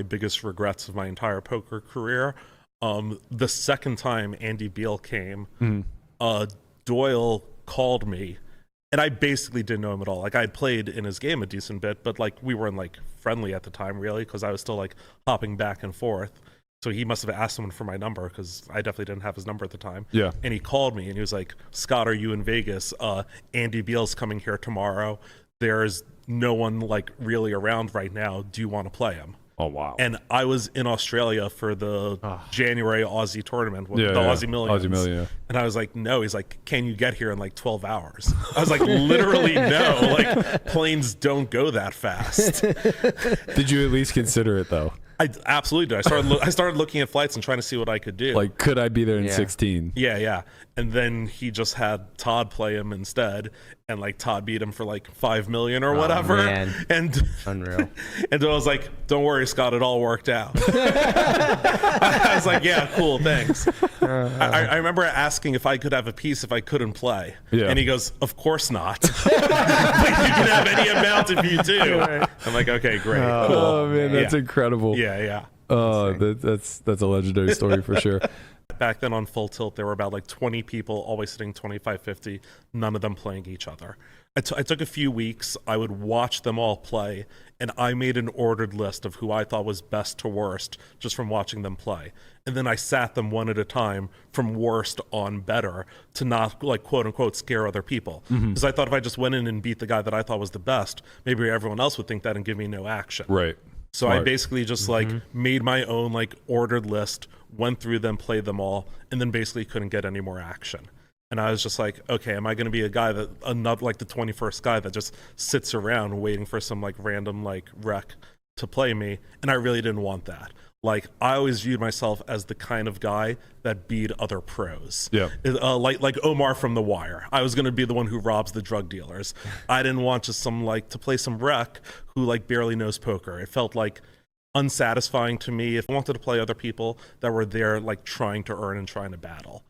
biggest regrets of my entire poker career. The second time Andy Beal came, Doyle called me, and I basically didn't know him at all. Like, I had played in his game a decent bit, but like we weren't like friendly at the time, really, because I was still like hopping back and forth. So he must have asked someone for my number, because I definitely didn't have his number at the time. Yeah. And he called me and he was like, "Scott, are you in Vegas? Andy Beal's coming here tomorrow. There's no one like really around right now. Do you want to play him?" Oh, wow. And I was in Australia for the January Aussie tournament, with the Aussie Millions. Million. And I was like, no. He's like, can you get here in like 12 hours? I was like, literally no. Like, planes don't go that fast. Did you at least consider it, though? I absolutely did. I started looking at flights and trying to see what I could do. Like, could I be there in 16? Yeah. And then he just had Todd play him instead, and like Todd beat him for like 5 million or whatever. Man. And Unreal. And I was like, "Don't worry, Scott, it all worked out." I was like, "Yeah, cool, thanks." I remember asking if I could have a piece if I couldn't play, and he goes, "Of course not. Like, you can have any amount if you do." I'm like, "Okay, great, cool." Oh man, that's incredible. Yeah. Oh, that's a legendary story for sure. Back then on Full Tilt, there were about like 20 people always sitting 25-50, none of them playing each other. I took a few weeks. I would watch them all play, and I made an ordered list of who I thought was best to worst just from watching them play. And then I sat them one at a time from worst on better to not, like, quote unquote, scare other people. Because I thought if I just went in and beat the guy that I thought was the best, maybe everyone else would think that and give me no action. Right. So I basically just like made my own like ordered list, went through them, played them all, and then basically couldn't get any more action. And I was just like, okay, am I going to be a guy that another like the 21st guy that just sits around waiting for some like random like wreck to play me? And I really didn't want that. Like, I always viewed myself as the kind of guy that beat other pros. Yeah. Like Omar from The Wire. I was going to be the one who robs the drug dealers. I didn't want just some like to play some wreck who like barely knows poker. It felt like unsatisfying to me. If I wanted to play other people that were there like trying to earn and trying to battle.